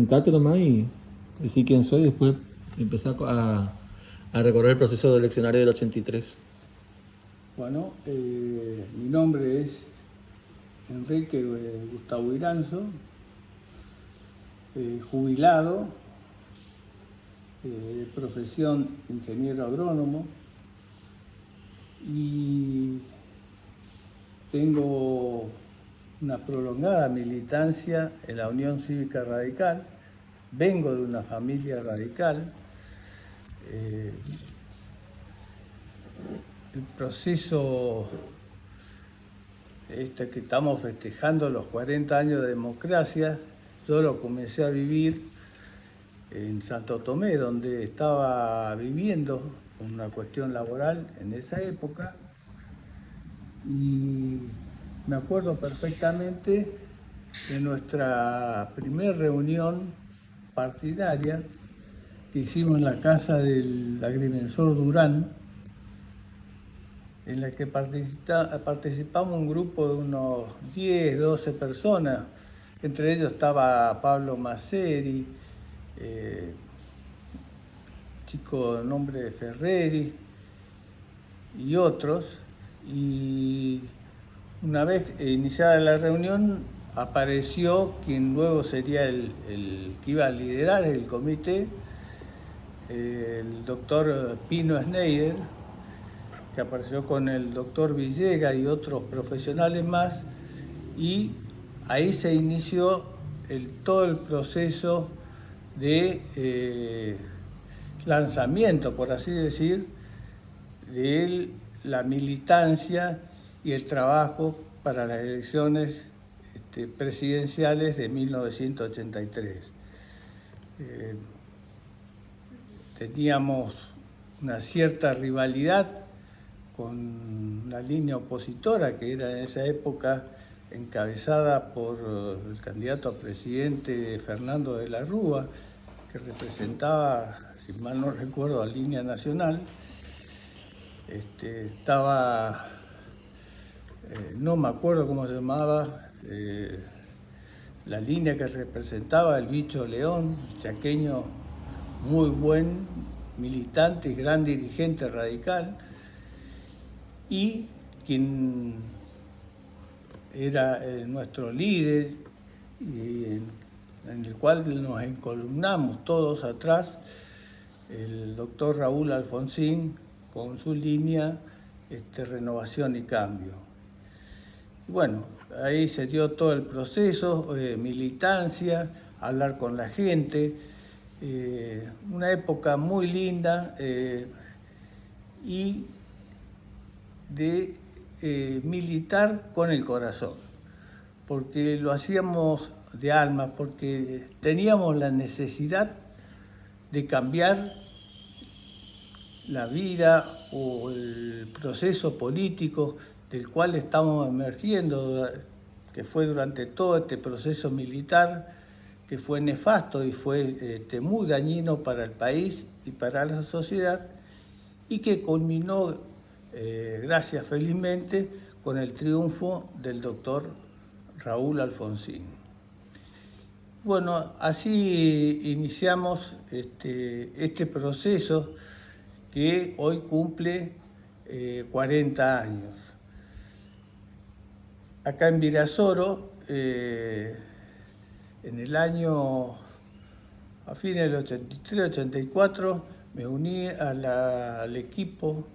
Sentate nomás y decir quién soy, después empezar a recorrer el proceso de eleccionario del 83. Bueno, mi nombre es Enrique Gustavo Iranzo, jubilado, de profesión ingeniero agrónomo, y tengo una prolongada militancia en la Unión Cívica Radical. Vengo de una familia radical. El proceso que estamos festejando, los 40 años de democracia, yo lo comencé a vivir en Santo Tomé, donde estaba viviendo una cuestión laboral en esa época, y me acuerdo perfectamente de nuestra primera reunión partidaria que hicimos en la casa del agrimensor Durán, en la que participamos un grupo de unos 10, 12 personas. Entre ellos estaba Pablo Maceri, chico de nombre de Ferreri, y otros. Y una vez iniciada la reunión, apareció quien luego sería el que iba a liderar el comité, el doctor Pino Schneider, que apareció con el doctor Villegas y otros profesionales más, y ahí se inició todo el proceso de lanzamiento, por así decir, de la militancia y el trabajo para las elecciones presidenciales de 1983. Teníamos una cierta rivalidad con la línea opositora, que era en esa época encabezada por el candidato a presidente Fernando de la Rúa, que representaba, si mal no recuerdo, a Línea Nacional. Estaba, no me acuerdo cómo se llamaba, la línea que representaba el Bicho León, chaqueño, muy buen militante y gran dirigente radical, y quien era nuestro líder, y en el cual nos encolumnamos todos atrás, el doctor Raúl Alfonsín, con su línea Renovación y Cambio. Bueno, ahí se dio todo el proceso, militancia, hablar con la gente, una época muy linda, y de militar con el corazón, porque lo hacíamos de alma, porque teníamos la necesidad de cambiar la vida o el proceso político del cual estamos emergiendo, que fue durante todo este proceso militar, que fue nefasto y fue muy dañino para el país y para la sociedad, y que culminó, gracias felizmente, con el triunfo del doctor Raúl Alfonsín. Bueno, así iniciamos este proceso que hoy cumple 40 años. Acá en Virasoro, en el año, a fines del 83-84, me uní al equipo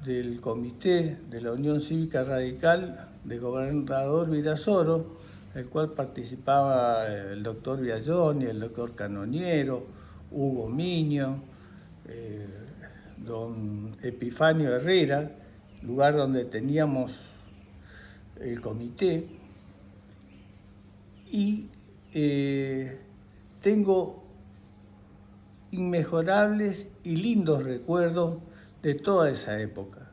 del comité de la Unión Cívica Radical de Gobernador Virasoro, el cual participaba el doctor Viallón y el doctor Canoniero, Hugo Miño, don Epifanio Herrera, lugar donde teníamos el comité, y tengo inmejorables y lindos recuerdos de toda esa época,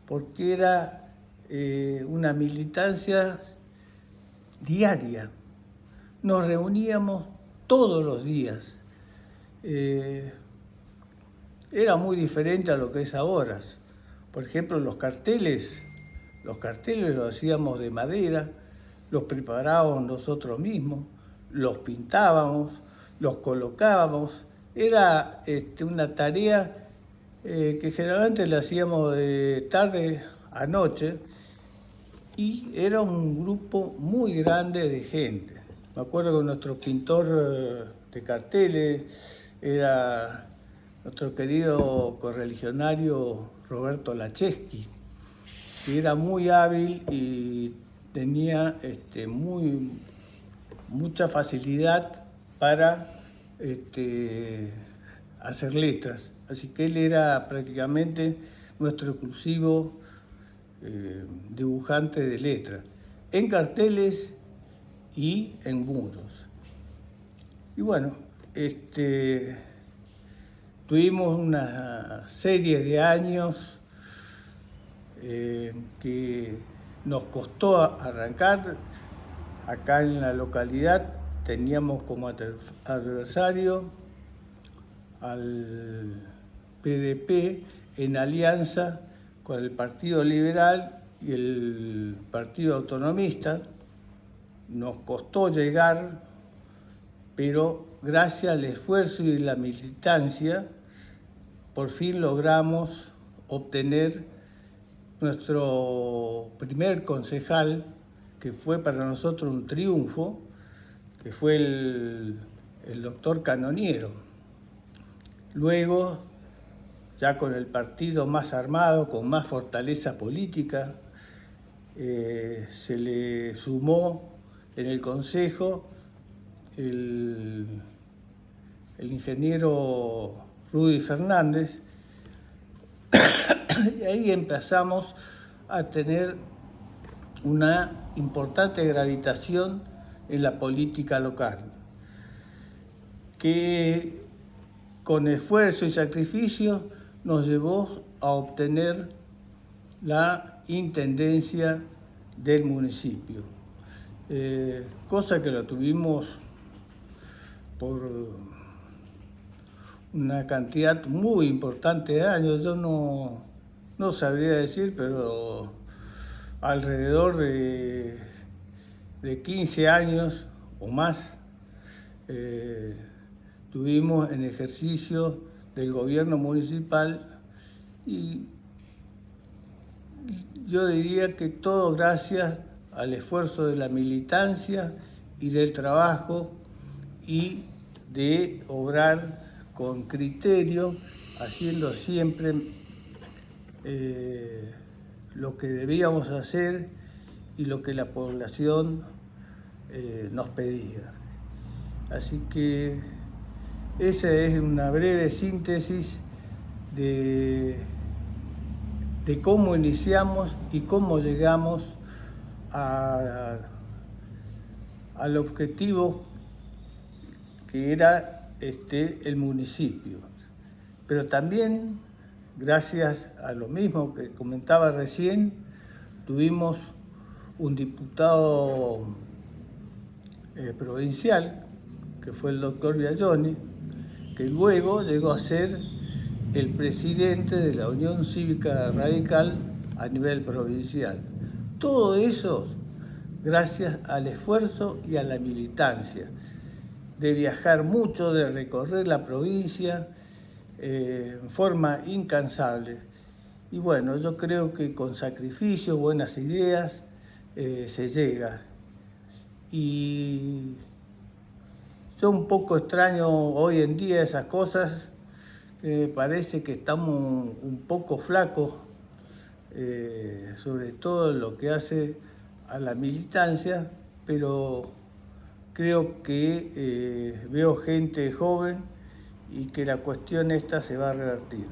porque era una militancia diaria. Nos reuníamos todos los días. Era muy diferente a lo que es ahora. Por ejemplo, los carteles los hacíamos de madera, los preparábamos nosotros mismos, los pintábamos, los colocábamos. Era una tarea que generalmente la hacíamos de tarde a noche y era un grupo muy grande de gente. Me acuerdo que nuestro pintor de carteles era nuestro querido correligionario Roberto Lacheski, que era muy hábil y tenía mucha facilidad para hacer letras. Así que él era prácticamente nuestro exclusivo dibujante de letras, en carteles y en muros. Y bueno, tuvimos una serie de años que nos costó arrancar. Acá en la localidad teníamos como adversario al PDP en alianza con el Partido Liberal y el Partido Autonomista. Nos costó llegar, pero gracias al esfuerzo y la militancia, por fin logramos obtener nuestro primer concejal, que fue para nosotros un triunfo, que fue el doctor Canoniero. Luego, ya con el partido más armado, con más fortaleza política, se le sumó en el Consejo el ingeniero Rudy Fernández, y ahí empezamos a tener una importante gravitación en la política local, que con esfuerzo y sacrificio nos llevó a obtener la intendencia del municipio, cosa que lo tuvimos por una cantidad muy importante de años. Yo no sabría decir, pero alrededor de 15 años o más tuvimos en ejercicio del gobierno municipal, y yo diría que todo gracias al esfuerzo de la militancia y del trabajo y de obrar con criterio, haciendo siempre lo que debíamos hacer y lo que la población nos pedía. Así que esa es una breve síntesis de cómo iniciamos y cómo llegamos al objetivo que era el municipio. Pero también, gracias a lo mismo que comentaba recién, tuvimos un diputado provincial, que fue el doctor Biagioni, que luego llegó a ser el presidente de la Unión Cívica Radical a nivel provincial. Todo eso gracias al esfuerzo y a la militancia, de viajar mucho, de recorrer la provincia en forma incansable. Y bueno, yo creo que con sacrificio, buenas ideas, se llega. Y yo un poco extraño hoy en día esas cosas. Parece que estamos un poco flacos, sobre todo en lo que hace a la militancia, pero creo que veo gente joven y que la cuestión esta se va a revertir.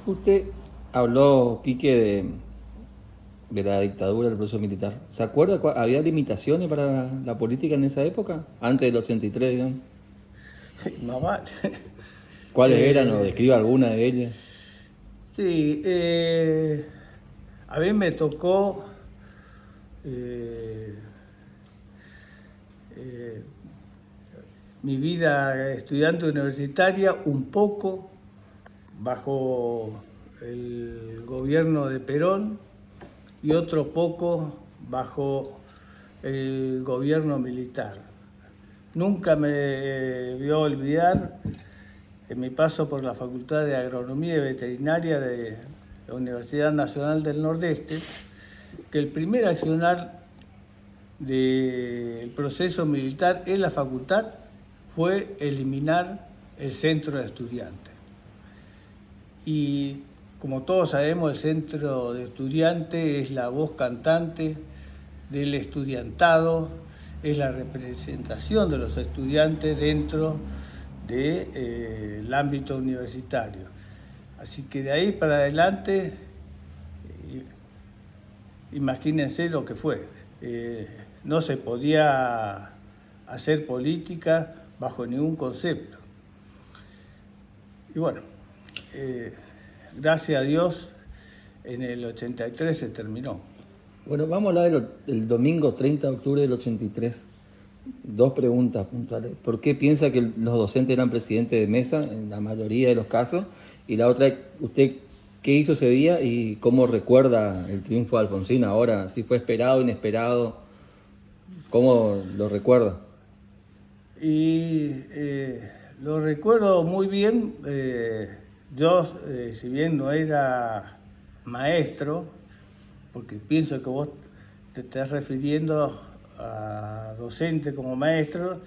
Usted habló, Quique, de la dictadura del proceso militar. ¿Se acuerda? ¿Había limitaciones para la política en esa época? Antes del 83, digamos. Más vale. ¿Cuáles eran o describa alguna de ellas? Sí, a mí me tocó mi vida estudiante universitaria un poco bajo el gobierno de Perón y otro poco bajo el gobierno militar. Nunca me voy a olvidar en mi paso por la Facultad de Agronomía y Veterinaria de la Universidad Nacional del Nordeste, que el primer accionar del proceso militar en la facultad fue eliminar el centro de estudiantes. Y como todos sabemos, el centro de estudiantes es la voz cantante del estudiantado, es la representación de los estudiantes dentro del ámbito universitario. Así que de ahí para adelante, imagínense lo que fue. No se podía hacer política bajo ningún concepto. Y bueno, gracias a Dios, en el 83 se terminó. Bueno, vamos a hablar del domingo 30 de octubre del 83. Dos preguntas puntuales. ¿Por qué piensa que los docentes eran presidentes de mesa en la mayoría de los casos? Y la otra, ¿usted qué hizo ese día y cómo recuerda el triunfo de Alfonsín ahora? ¿Si fue esperado, inesperado? ¿Cómo lo recuerda? Y lo recuerdo muy bien. Yo, si bien no era maestro, porque pienso que vos te estás refiriendo a docente como maestro,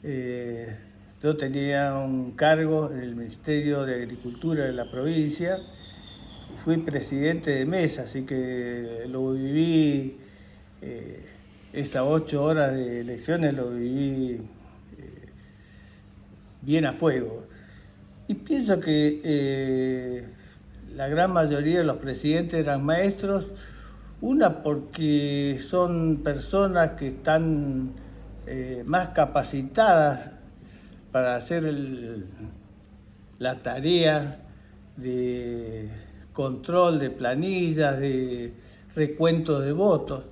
yo tenía un cargo en el Ministerio de Agricultura de la provincia, fui presidente de mesa, así que lo viví, esas 8 horas de elecciones lo viví bien a fuego. Y pienso que la gran mayoría de los presidentes eran maestros, una porque son personas que están más capacitadas para hacer la tarea de control de planillas, de recuento de votos,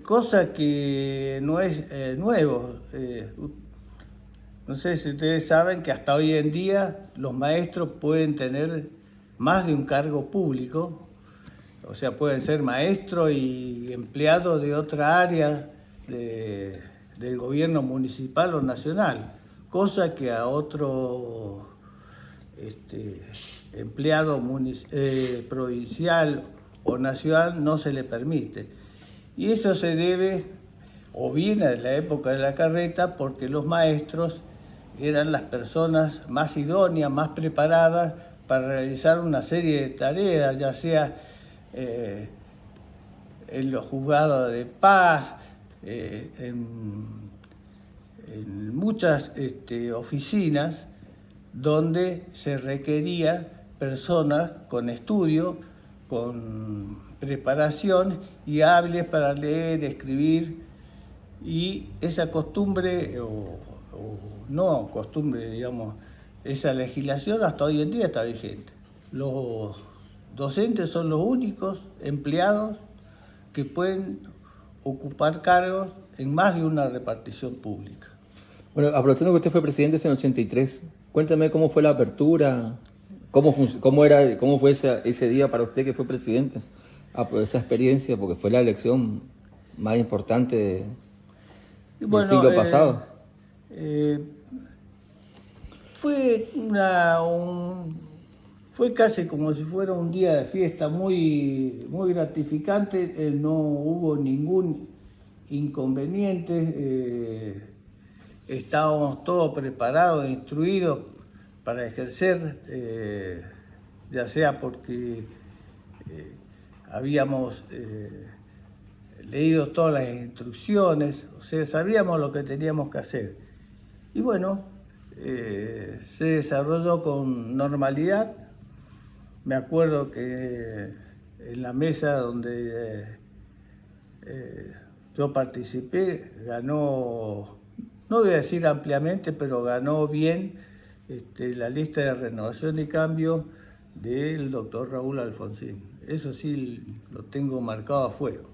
cosa que no es nuevo. No sé si ustedes saben que hasta hoy en día los maestros pueden tener más de un cargo público, o sea, pueden ser maestros y empleados de otra área del gobierno municipal o nacional, cosa que a otro empleado provincial o nacional no se le permite. Y eso se debe, o viene de la época de la carreta, porque los maestros eran las personas más idóneas, más preparadas para realizar una serie de tareas, ya sea en los juzgados de paz, en muchas oficinas donde se requería personas con estudio, con preparación y hábiles para leer, escribir, y esa costumbre, o no costumbre, digamos, esa legislación hasta hoy en día está vigente. Los docentes son los únicos empleados que pueden ocupar cargos en más de una repartición pública. Bueno, aprovechando que usted fue presidente en el 83, cuéntame cómo fue la apertura, cómo fue ese día para usted que fue presidente, esa experiencia, porque fue la elección más importante del siglo pasado. Fue casi como si fuera un día de fiesta muy, muy gratificante, no hubo ningún inconveniente, estábamos todos preparados e instruidos para ejercer, ya sea porque habíamos leído todas las instrucciones, o sea, sabíamos lo que teníamos que hacer. Y bueno, se desarrolló con normalidad. Me acuerdo que en la mesa donde yo participé, ganó, no voy a decir ampliamente, pero ganó bien la lista de Renovación y Cambio del doctor Raúl Alfonsín. Eso sí lo tengo marcado a fuego.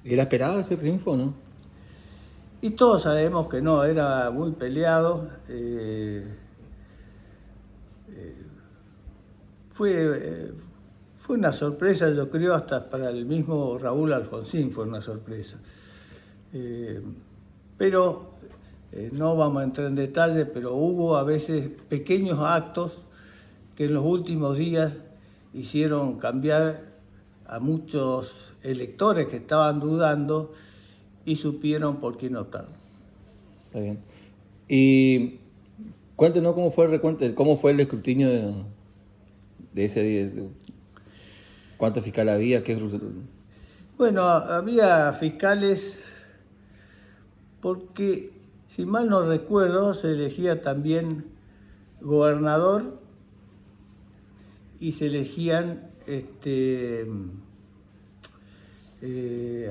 ¿Era esperado ese triunfo o no? Y todos sabemos que no, era muy peleado. Fue una sorpresa, yo creo, hasta para el mismo Raúl Alfonsín fue una sorpresa. Pero no vamos a entrar en detalle, pero hubo a veces pequeños actos que en los últimos días hicieron cambiar a muchos electores que estaban dudando y supieron por quién optaron. Está bien. Y cuéntenos cómo fue el recuento, cómo fue el escrutinio de ese día. ¿Cuántos fiscales había? Bueno, había fiscales porque, si mal no recuerdo, se elegía también gobernador y se elegían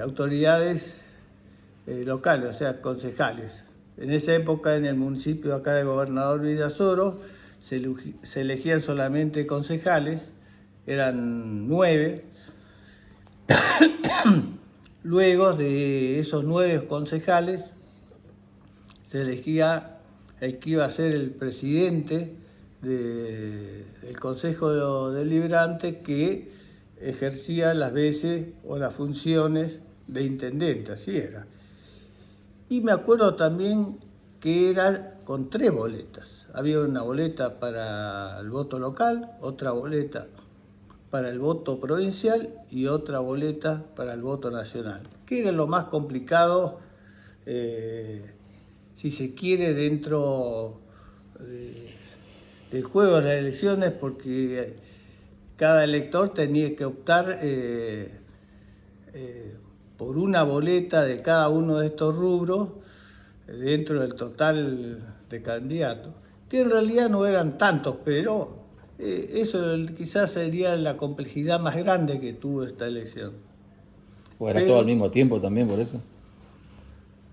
autoridades locales, o sea, concejales. En esa época, en el municipio acá de Gobernador Villasoro, se elegían solamente concejales, eran 9. Luego de esos 9 concejales, se elegía el que iba a ser el presidente del Consejo Deliberante, que ejercía las veces o las funciones de intendente, así era. Y me acuerdo también que era con 3 boletas. Había una boleta para el voto local, otra boleta para el voto provincial y otra boleta para el voto nacional, que era lo más complicado, si se quiere, dentro del juego de las elecciones, porque cada elector tenía que optar por una boleta de cada uno de estos rubros dentro del total de candidatos, que en realidad no eran tantos, pero eso quizás sería la complejidad más grande que tuvo esta elección. ¿O era todo al mismo tiempo también, por eso?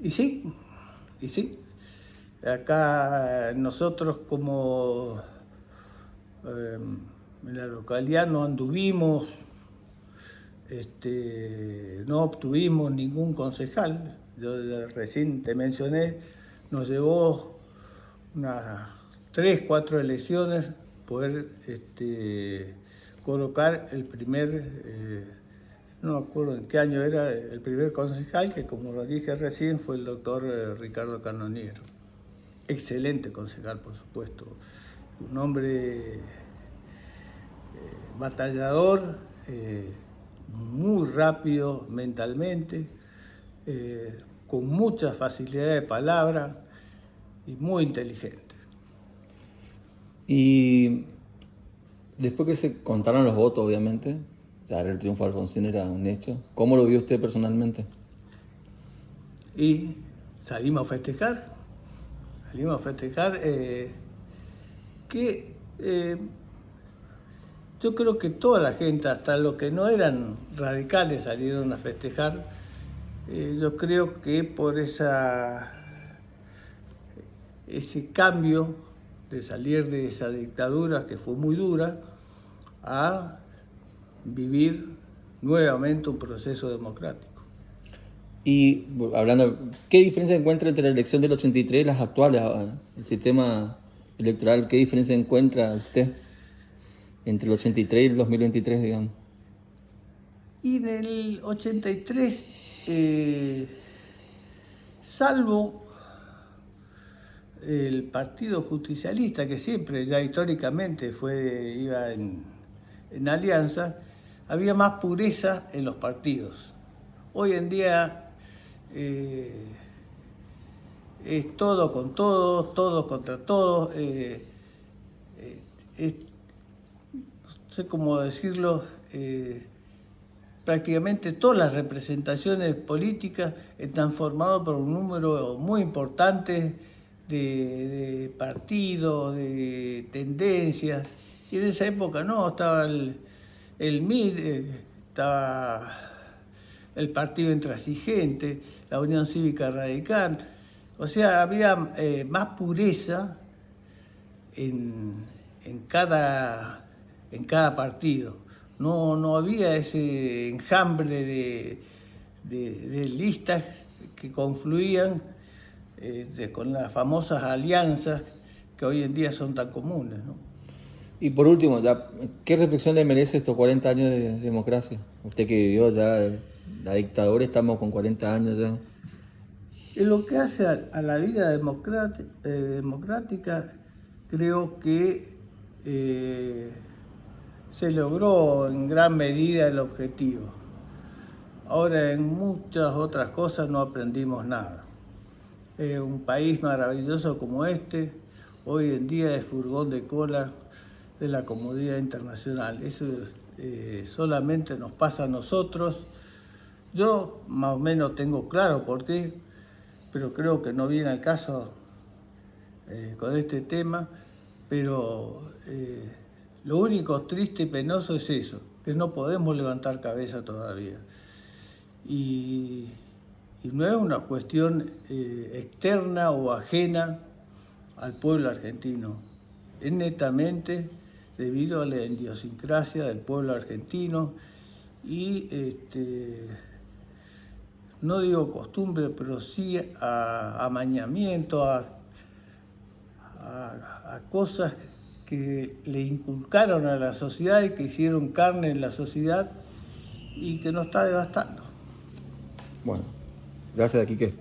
Y sí. Acá nosotros, como en la localidad no anduvimos, no obtuvimos ningún concejal. Yo recién te mencioné, nos llevó unas 3, 4 elecciones poder colocar el primer, no me acuerdo en qué año era, el primer concejal, que como lo dije recién fue el doctor Ricardo Canoniero. Excelente concejal, por supuesto, un hombre batallador, muy rápido mentalmente, con mucha facilidad de palabra y muy inteligente. Y después que se contaron los votos, obviamente, ya el triunfo de Alfonsín era un hecho. ¿Cómo lo vio usted personalmente? Y salimos a festejar, que yo creo que toda la gente, hasta los que no eran radicales, salieron a festejar. Yo creo que por ese cambio de salir de esa dictadura, que fue muy dura, a vivir nuevamente un proceso democrático. Y hablando, ¿qué diferencia encuentra entre la elección del 83 y las actuales, el sistema electoral? ¿Qué diferencia encuentra usted entre el 83 y el 2023, digamos? Y en el 83, salvo el Partido Justicialista, que siempre, ya históricamente, iba en alianza, había más pureza en los partidos. Hoy en día es todo con todo, todos contra todos. No sé cómo decirlo, prácticamente todas las representaciones políticas están formadas por un número muy importante de partidos, de tendencias. Y en esa época no, estaba el MID, estaba el Partido Intransigente, la Unión Cívica Radical. O sea, había más pureza en cada partido. No había ese enjambre de listas que confluían con las famosas alianzas que hoy en día son tan comunes, ¿no? Y por último, ya, ¿qué reflexión le merece estos 40 años de democracia? Usted que vivió ya la dictadura, estamos con 40 años ya. En lo que hace a la vida democrática, creo que se logró en gran medida el objetivo. Ahora, en muchas otras cosas no aprendimos nada. Un país maravilloso como este, hoy en día es furgón de cola de la comunidad internacional. Eso solamente nos pasa a nosotros. Yo más o menos tengo claro por qué, pero creo que no viene al caso con este tema. Pero lo único triste y penoso es eso, que no podemos levantar cabeza todavía. Y no es una cuestión externa o ajena al pueblo argentino, es netamente debido a la idiosincrasia del pueblo argentino y no digo costumbre, pero sí a amañamiento, a cosas que le inculcaron a la sociedad y que hicieron carne en la sociedad y que nos está devastando. Bueno, gracias, Quique.